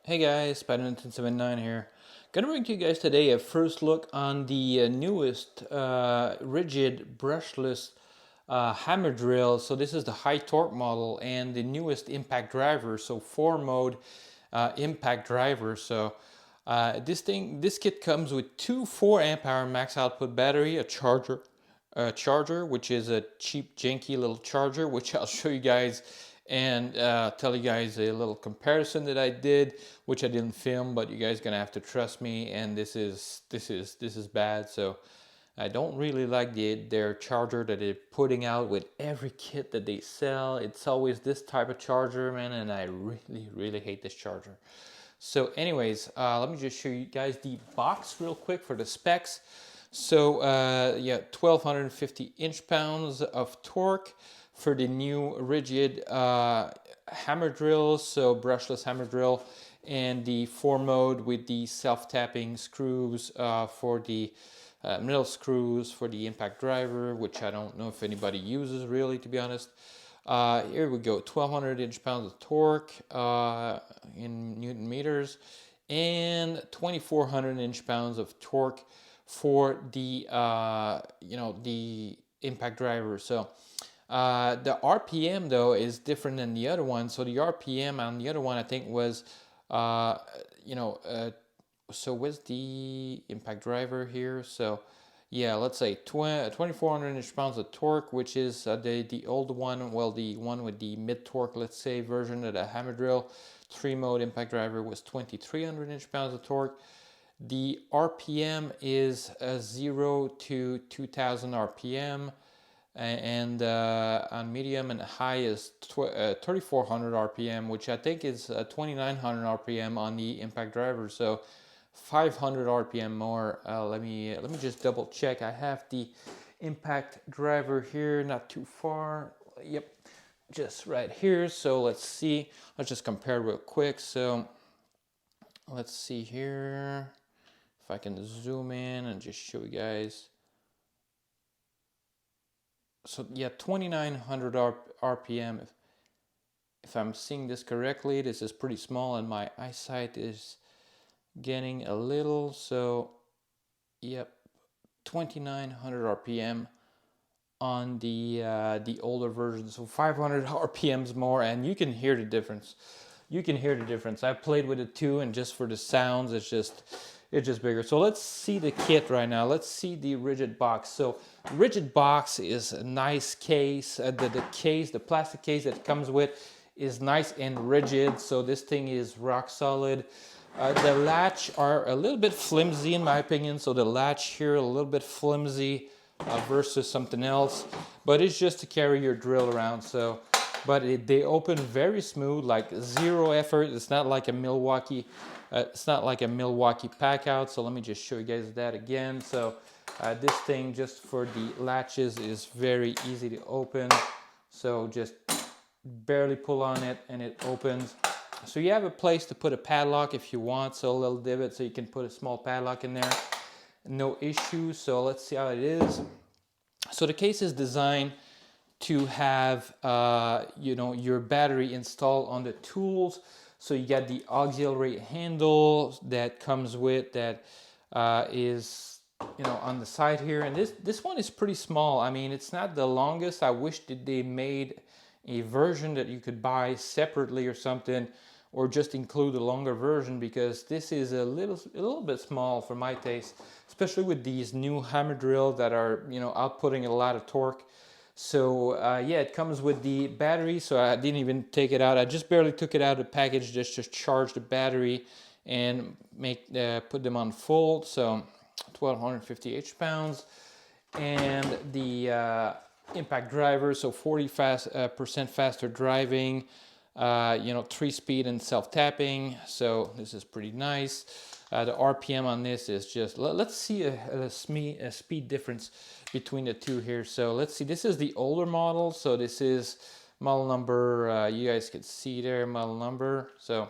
Hey guys, R92081 here. Gonna bring to you guys today a first look on the newest Ridgid brushless hammer drill. So this is the high torque model and the newest impact driver. So 4-mode impact driver. So this kit comes with two 4 amp hour max output battery, a charger, which is a cheap, janky little charger, which I'll show you guys and tell you guys a little comparison that I did, which I didn't film, but you guys gonna have to trust me. And this is bad. So I don't really like their charger that they're putting out with every kit that they sell. It's always this type of charger, man, and I really hate this charger. So anyways, let me just show you guys the box real quick for the specs. So yeah, 1250 inch-pounds of torque for the new Ridgid hammer drill, so brushless hammer drill, and the 4-mode with the self-tapping screws for the middle screws for the impact driver, which I don't know if anybody uses really, to be honest. Here we go, 1200 inch-pounds of torque in Newton meters, and 2400 inch-pounds of torque for the the impact driver. So the RPM though is different than the other one. So the RPM on the other one I think was so what's the impact driver here? So yeah, let's say 2400 inch-pounds of torque, which is the old one, well, the one with the mid torque, let's say, version of the hammer drill 3-mode impact driver was 2300 inch-pounds of torque. The RPM is 0 to 2000 RPM, and on medium and high is 3400 RPM, which I think is 2900 RPM on the impact driver. So 500 RPM more. Let me just double check. I have the impact driver here, not too far. Yep, just right here. So let's see. Let's just compare real quick. So let's see here if I can zoom in and just show you guys. So yeah, 2900 RPM. If I'm seeing this correctly, this is pretty small and my eyesight is getting a little. So yep, 2900 RPM on the older version. So 500 RPMs more, and you can hear the difference. You can hear the difference. I played with it too, and just for the sounds, it's just bigger. So let's see the kit right now. Let's see the Ridgid box. So Ridgid box is a nice case. The plastic case that it comes with is nice and rigid. So this thing is rock solid. The latch are a little bit flimsy in my opinion. So the latch here a little bit flimsy versus something else. But it's just to carry your drill around. So, but they open very smooth, like zero effort. It's not like a Milwaukee. It's not like a Milwaukee pack out. So let me just show you guys that again. So this thing just for the latches is very easy to open. So just barely pull on it and it opens. So you have a place to put a padlock if you want. So a little divot so you can put a small padlock in there. No issue. So let's see how it is. So the case is designed to have your battery installed on the tools. So you got the auxiliary handle that comes with that is on the side here, and this one is pretty small. I mean, it's not the longest. I wish that they made a version that you could buy separately or something, or just include a longer version, because this is a little bit small for my taste, especially with these new hammer drills that are outputting a lot of torque. So yeah, it comes with the battery, so I didn't even take it out. I just barely took it out of the package just to charge the battery and put them on full. So 1250 H-pounds, and the impact driver, so 40% faster driving, 3-speed and self-tapping. So this is pretty nice. The RPM on this is just, let's see a speed difference between the two here. So let's see, this is the older model. So this is model number, you guys can see there, model number. So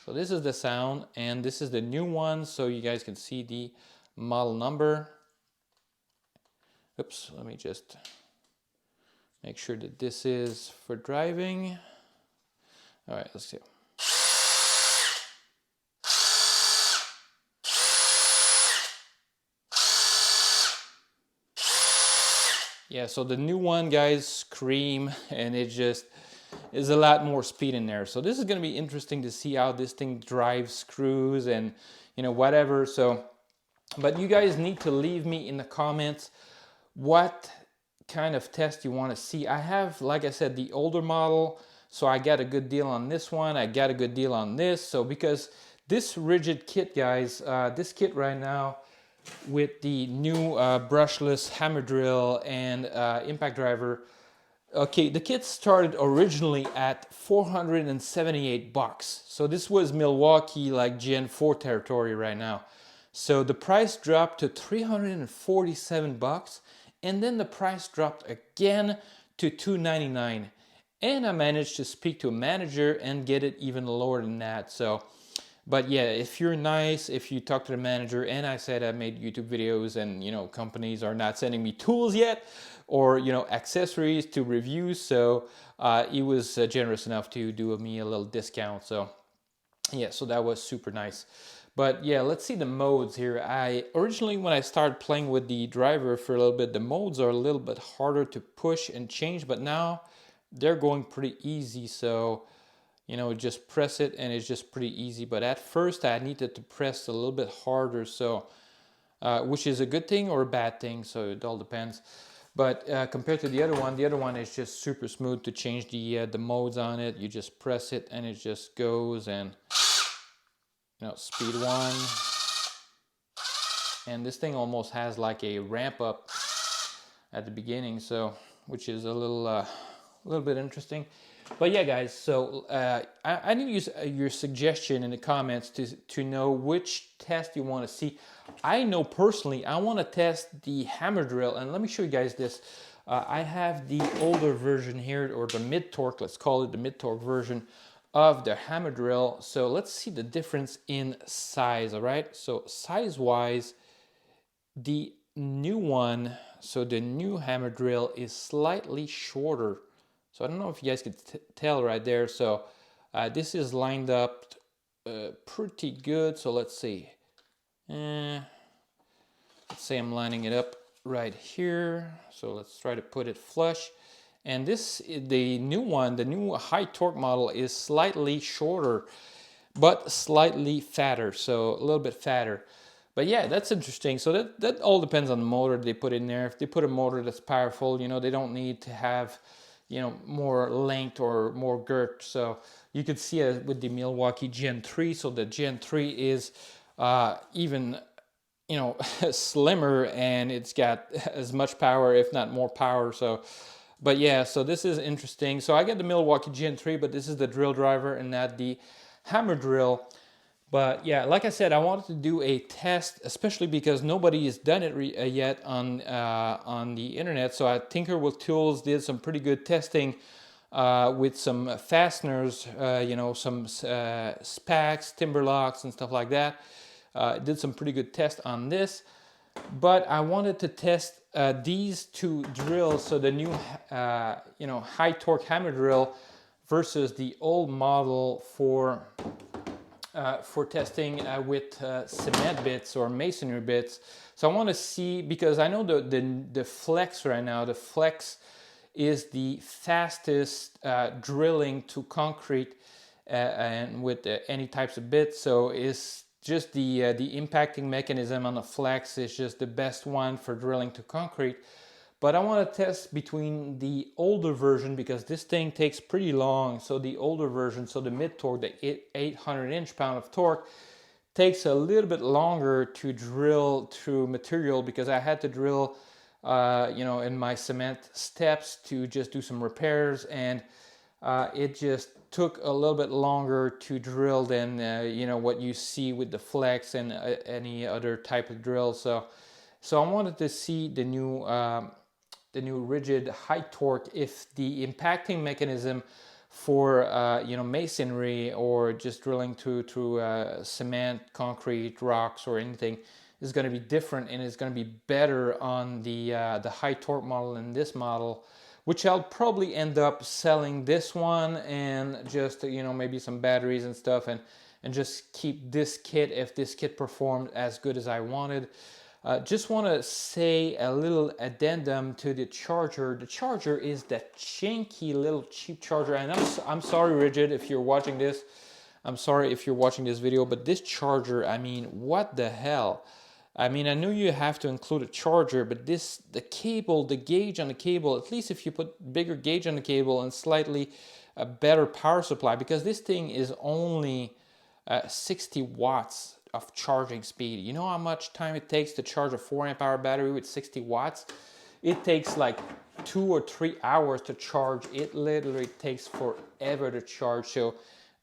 this is the sound, and this is the new one. So you guys can see the model number. Oops, let me just make sure that this is for driving. All right, let's see. Yeah, so the new one, guys, scream, and it just is a lot more speed in there. So this is going to be interesting to see how this thing drives screws and, you know, whatever. So, but you guys need to leave me in the comments what kind of test you want to see. I have, like I said, the older model, so I got a good deal on this one. I got a good deal on this. So because this Ridgid kit, guys, this kit right now with the new brushless hammer drill and impact driver. Okay, the kit started originally at 478 bucks. So this was Milwaukee like Gen 4 territory right now. So the price dropped to 347 bucks, and then the price dropped again to 299. And I managed to speak to a manager and get it even lower than that. So, but yeah, if you're nice, if you talk to the manager, and I said I made YouTube videos and, you know, companies are not sending me tools yet or, you know, accessories to review. So he was generous enough to do me a little discount. So yeah, so that was super nice. But yeah, let's see the modes here. I originally, when I started playing with the driver for a little bit, the modes are a little bit harder to push and change, but now they're going pretty easy. So, you know, just press it and it's just pretty easy. But at first I needed to press a little bit harder, so which is a good thing or a bad thing, so it all depends. But compared to the other one is just super smooth to change the modes on it. You just press it and it just goes, and, you know, speed 1. And this thing almost has like a ramp up at the beginning, so which is a little bit interesting. But yeah, guys, so I need to use your suggestion in the comments to know which test you want to see. I know personally I want to test the hammer drill, and let me show you guys this. I have the older version here, or the mid-torque, let's call it the mid-torque version of the hammer drill. So let's see the difference in size, all right? So size-wise, the new one, so the new hammer drill is slightly shorter. So I don't know if you guys can tell right there. So this is lined up pretty good. So let's see. Let's say I'm lining it up right here. So let's try to put it flush. And this, the new one, the new high torque model is slightly shorter, but slightly fatter. So a little bit fatter. But yeah, that's interesting. So that all depends on the motor they put in there. If they put a motor that's powerful, you know, they don't need to have, you know, more length or more girth. So you could see it with the Milwaukee Gen 3. So the Gen 3 is even, you know, slimmer, and it's got as much power, if not more power. So, but yeah, so this is interesting. So I got the Milwaukee Gen 3, but this is the drill driver and not the hammer drill. But yeah, like I said, I wanted to do a test, especially because nobody has done it yet on the internet. So I Tinker with Tools did some pretty good testing with some fasteners, you know, some spacks, timber locks, and stuff like that. Did some pretty good tests on this. But I wanted to test these two drills, so the new, you know, high torque hammer drill versus the old model for testing with cement bits or masonry bits. So I want to see, because I know the flex right now, the flex is the fastest drilling to concrete and with any types of bits. So it's just the impacting mechanism on the flex is just the best one for drilling to concrete. But I want to test between the older version, because this thing takes pretty long. So the older version, so the mid-torque, the 800 inch-pound of torque, takes a little bit longer to drill through material, because I had to drill, you know, in my cement steps to just do some repairs, and it just took a little bit longer to drill than, you know, what you see with the flex and any other type of drill. So I wanted to see the new Ridgid high torque, if the impacting mechanism for you know, masonry or just drilling through cement, concrete, rocks, or anything is going to be different, and it's going to be better on the high torque model than this model, which I'll probably end up selling this one and just, you know, maybe some batteries and stuff, and just keep this kit if this kit performed as good as I wanted. Just want to say a little addendum to the charger. The charger is that janky little cheap charger, and I'm sorry, Ridgid, if you're watching this. I'm sorry if you're watching this video, but this charger, I mean, what the hell? I mean, I know you have to include a charger, but the cable, the gauge on the cable, at least if you put bigger gauge on the cable and slightly a better power supply, because this thing is only 60 watts of charging speed. You know how much time it takes to charge a 4 amp hour battery with 60 watts? It takes like 2 or 3 hours to charge. It literally takes forever to charge. So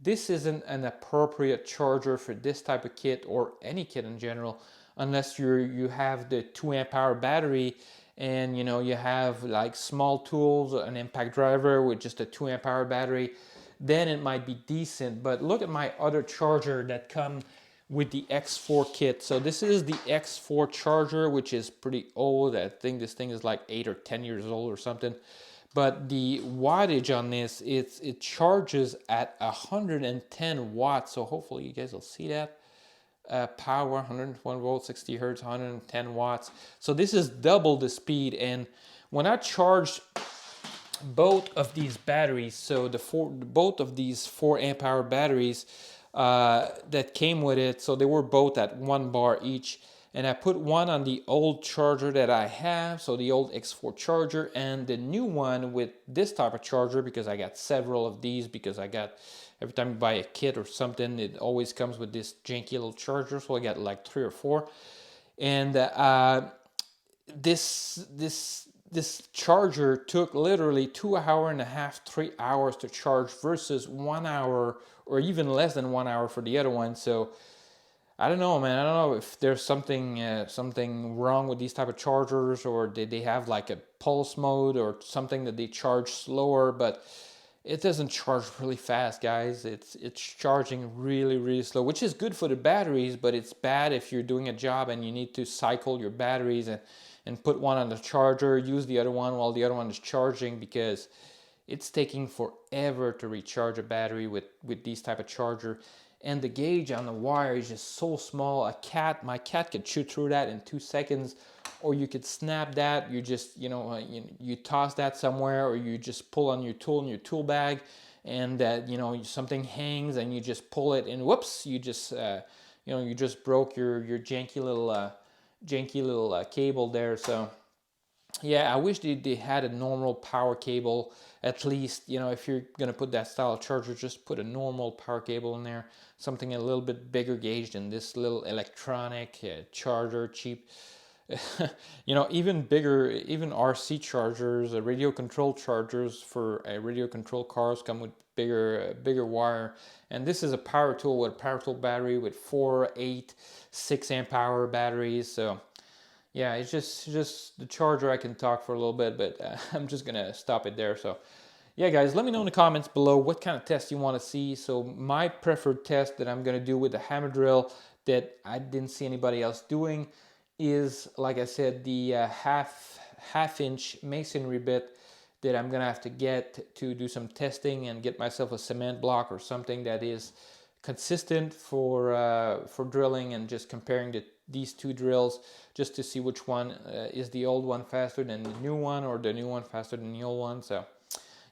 this isn't an appropriate charger for this type of kit, or any kit in general, unless you have the 2 amp hour battery and you know you have like small tools, an impact driver with just a 2 amp hour battery, then it might be decent. But look at my other charger that come with the X4 kit. So this is the X4 charger, which is pretty old. I think this thing is like 8 or 10 years old or something. But the wattage on this, it charges at 110 watts. So hopefully you guys will see that. Power, 101 volts, 60 hertz, 110 watts. So this is double the speed. And when I charged both of these batteries, so both of these 4 amp hour batteries that came with it, so they were both at 1 bar each, and I put one on the old charger that I have, so the old X4 charger, and the new one with this type of charger, because I got several of these, because I got, every time you buy a kit or something, it always comes with this janky little charger, so I got like 3 or 4. And this charger took literally 2.5 hours, 3 hours to charge versus 1 hour or even less than 1 hour for the other one. So I don't know, man. I don't know if there's something wrong with these type of chargers, or did they have like a pulse mode or something that they charge slower, but it doesn't charge really fast, guys. It's charging really slow, which is good for the batteries, but it's bad if you're doing a job and you need to cycle your batteries and put one on the charger, use the other one while the other one is charging, because it's taking forever to recharge a battery with these type of charger. And the gauge on the wire is just so small. My cat could shoot through that in 2 seconds, or you could snap that. You just, you toss that somewhere, or you just pull on your tool in your tool bag, and something hangs and you just pull it, and whoops, you just, you just broke your janky little cable there. So yeah, I wish they had a normal power cable. At least, if you're gonna put that style of charger, just put a normal power cable in there, something a little bit bigger gauge than this little electronic charger, cheap. Even bigger, even RC chargers, radio control chargers for radio control cars come with bigger wire. And this is a power tool with a power tool battery with 4, 8, 6 amp hour batteries. So yeah, it's just the charger. I can talk for a little bit, but I'm just gonna stop it there. So yeah, guys, let me know in the comments below what kind of test you want to see. So my preferred test that I'm gonna do with the hammer drill that I didn't see anybody else doing is, like I said, the half-inch masonry bit that I'm gonna have to get to do some testing and get myself a cement block or something that is consistent for drilling, and just comparing these two drills just to see which one is the old one faster than the new one, or the new one faster than the old one. So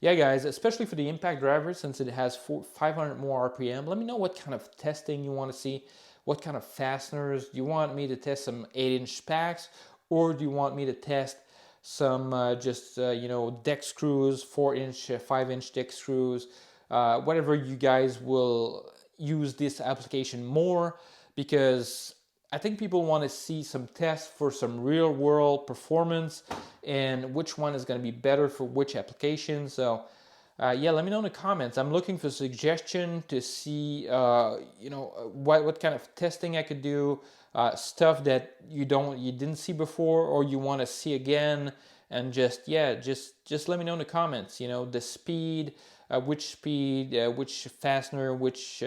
yeah, guys, especially for the impact driver, since it has 500 more RPM, let me know what kind of testing you want to see. What kind of fasteners? Do you want me to test some 8-inch packs, or do you want me to test some deck screws, 4-inch, 5-inch deck screws, whatever you guys will use this application more, because I think people want to see some tests for some real world performance and which one is going to be better for which application. So yeah, let me know in the comments. I'm looking for suggestion to see what kind of testing I could do, stuff that you didn't see before or you want to see again, and just let me know in the comments. The speed, which fastener, which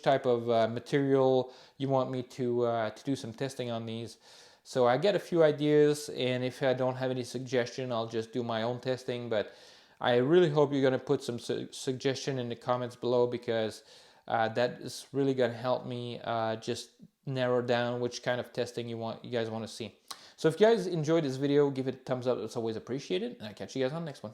type of material you want me to do some testing on these. So I get a few ideas, and if I don't have any suggestion, I'll just do my own testing. But I really hope you're going to put some suggestion in the comments below, because that is really going to help me just narrow down which kind of testing you guys want to see. So if you guys enjoyed this video, give it a thumbs up. It's always appreciated. And I'll catch you guys on the next one.